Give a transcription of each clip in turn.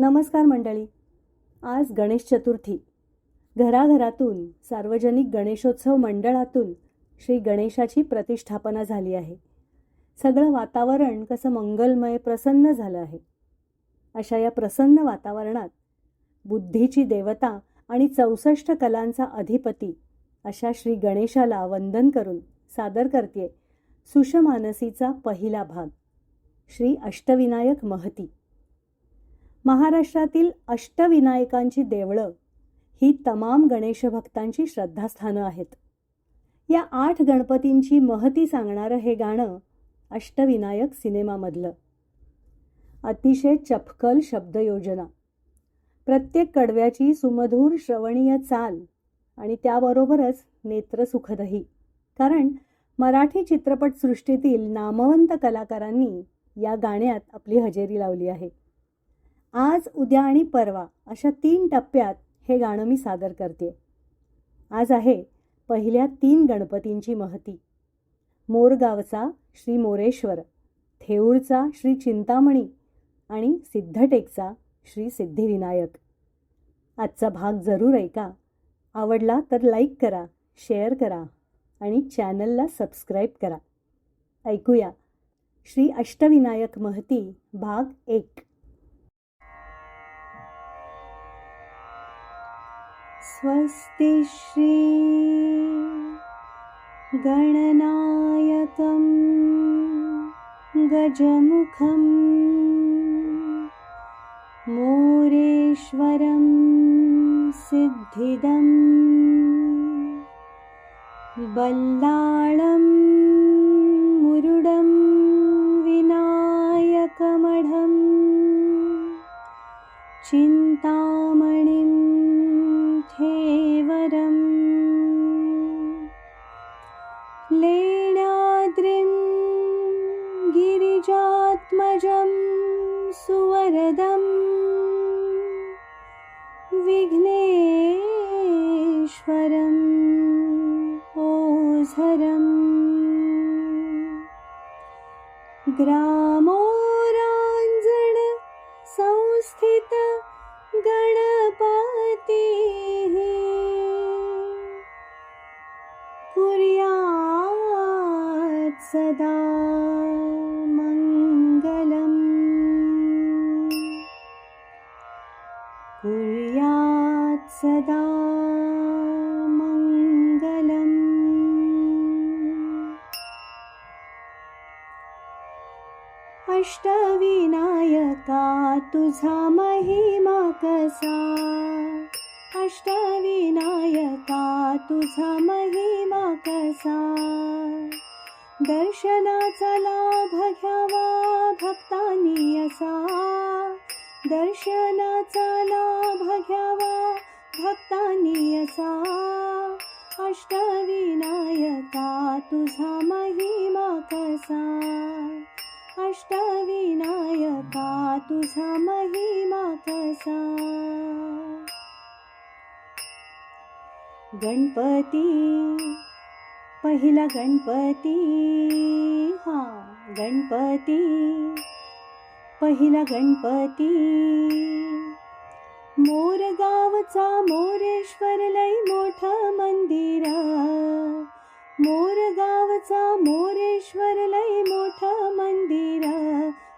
नमस्कार मंडळी. आज गणेश चतुर्थी. घराघरातून सार्वजनिक गणेशोत्सव मंडळातून श्री गणेशाची प्रतिष्ठापना झाली आहे. सगळं वातावरण कसं मंगलमय प्रसन्न झालं आहे. अशा या प्रसन्न वातावरणात बुद्धीची देवता आणि 64 कलांचा अधिपती अशा श्री गणेशाला वंदन करून सादर करते सुषमानसीचा पहिला भाग, श्री अष्टविनायक महती. महाराष्ट्रातील अष्टविनायकांची देवळं ही तमाम गणेश भक्तांची श्रद्धास्थानं आहेत. या 8 गणपतींची महती सांगणारं हे गाणं अष्टविनायक सिनेमामधलं. अतिशय चपखल शब्दयोजना, प्रत्येक कडव्याची सुमधुर श्रवणीय चाल आणि त्याबरोबरच नेत्रसुखदही. कारण मराठी चित्रपटसृष्टीतील नामवंत कलाकारांनी या गाण्यात आपली हजेरी लावली आहे. आज, उद्या आणि परवा अशा 3 टप्प्यात हे गाणं मी सादर करते. आज आहे पहिल्या 3 गणपतींची महती. मोरगावचा श्री मोरेश्वर, थेऊरचा श्री चिंतामणी आणि सिद्धटेकचा श्री सिद्धिविनायक. आजचा भाग जरूर ऐका. आवडला तर लाईक करा, शेअर करा आणि चॅनलला सबस्क्राईब करा. ऐकूया श्री अष्टविनायक महती भाग 1. स्वस्ति श्री गणनायकं गजमुखं मोरेश्वरं सिद्धिदं बल्लाळं मुरुडं विनायकमढं चिन्तामणिं थेवरं लेण्याद्रिं गिरिजात्मजं सुवरदं विघ्नेश्वरं ओझरं ग्रामोराञ्जन संस्थित गणपतिः कुर्यात् सदा मङ्गलम्, कुर्यात् सदा मङ्गलम्. अष्टविनायका तुझा महिमा कसा, अष्टविनायका तुझा महिमा कसा. दर्शनाचा लाभ घ्यावा भक्तांनी असा, दर्शनाचा लाभ घ्यावा भक्तांनी असा. अष्टविनायका तुझा महिमा कसा, अष्टविनायका तुझा महिमा कसा. गणपती पहिला गणपती, हा गणपती पहिला गणपती. मोरगावचा मोरेश्वर लय मोठं मंदिर, मोरगावचा मोरेश्वर लय मोठं मंदिर.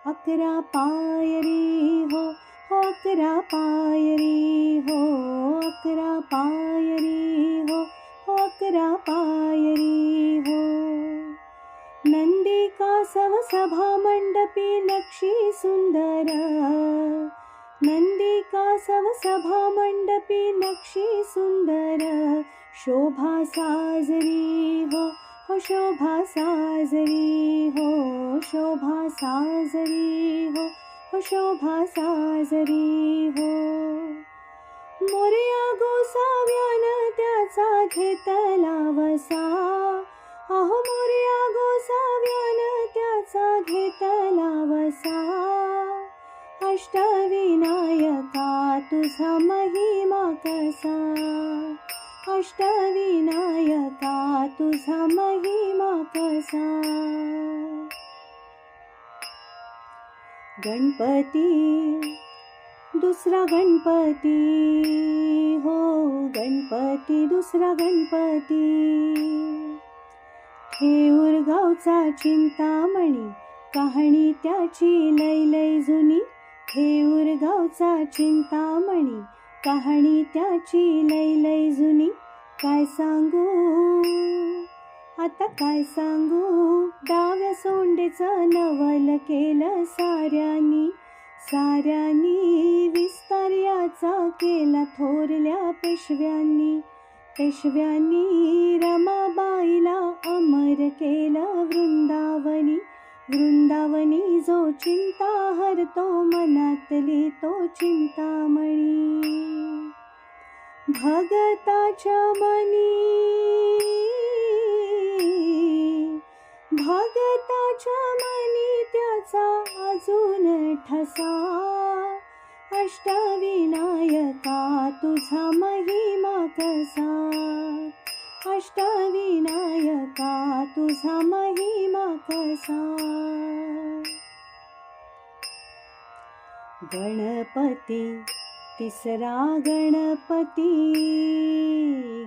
11 पायरी हो, 11 पायरी हो, 11 पायरी हो, 11 पायरी हो. नंदी कासव सभा मंडपी नक्षी सुंदर, नंदी कासव सभा मंडपी नक्षी सुंदर. शोभा साजरी हो, हो शोभा साजरी हो, शोभा साजरी हो, हो शोभा साजरी हो. मोरया गोसाव्यान त्याचा घेतला वसा, अहो मोरया गोसाव्यान त्याचा घेतला वसा. अष्टविनायका तुझा महिमा कसा, अष्टविनायका तुझा महिमा कसा. गणपती दुसरा गणपती, हो गणपती दुसरा गणपती. थेऊर गावचा चिंतामणी, कहाणी त्याची लय लय जुनी. थेऊर गावचा चिंतामणी, कहाणी त्याची लय लय जुनी. काय सांगू आता काय सांगू, डाव्या सोंडेचं नवल केलं साऱ्यांनी. साऱ्यांनी विस्तार याचा केला थोरल्या पेशव्यांनी. पेशव्यांनी रमाबाईला अमर केलं वृंदावनी. वृंदावनी जो चिंता हरतो मनातली तो चिंतामणी. भगताच्या मनी, भगताच्या मनी त्याचा अजून ठसा. अष्टविनायका तुझा महिमा कसा. अष्टविनायका तुझा महिमा कसा. गणपती तिसरा गणपती,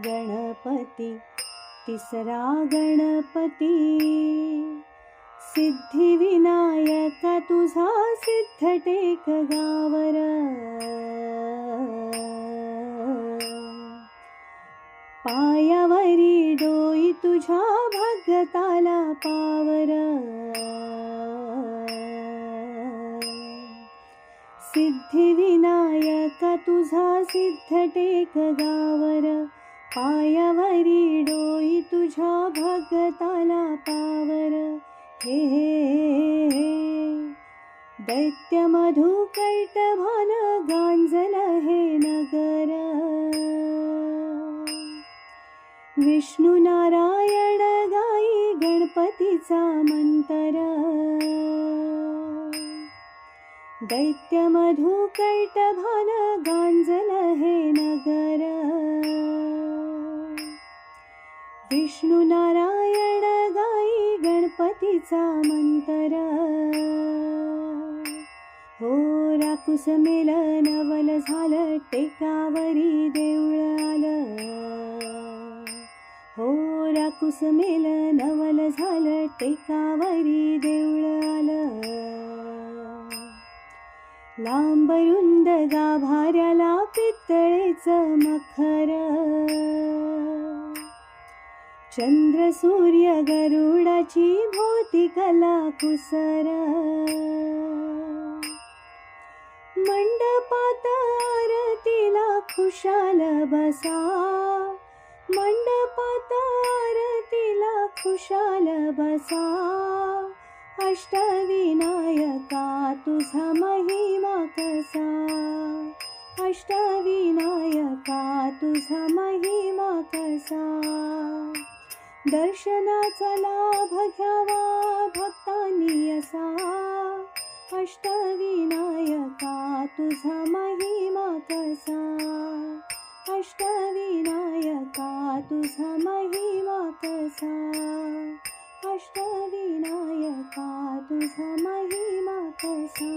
गणपती तिसरा गणपती. सिद्धिविनायका तुझा सिद्ध टेक गावर. पायावरी डोई तुझ्या भगताला पावर. सिद्धिविनायका तुझा सिद्ध टेक गावर. पायावरी डोई तुझ्या भगताला पावर. हे दैत्य मधुकैटभान गांजल हे नगर. विष्णू नारायण गाई गणपतीचा मंतर. दैत्य मधुकैटभान गांजल हे नगर. विष्णू नारायण गाई गणपतीचा मंतर. हो राकुस मेल नवल झालं टेकावरी देऊळ आलं. हो राकुस मेल नवल झालं टेकावरी देऊळ आलं. लांब रुंद गाभाऱ्याला पितळेचं मखर. चंद्र सूर्य गरुडाची भोवती कला कुसर. मंडपात आरतीला खुशाल बसा. मंडपात आरतीला खुशाल बसा. अष्टविनायका तुझा महिमा कसा. अष्टविनायका तुझा महिमा कसा. दर्शनाचा लाभ घ्यावा भक्तांनी असा. अष्टविनायका तुझा महिमा कसा. अष्टविनायका तुझा महिमा कसा. अष्टविनायका तुझा महिमा कसा.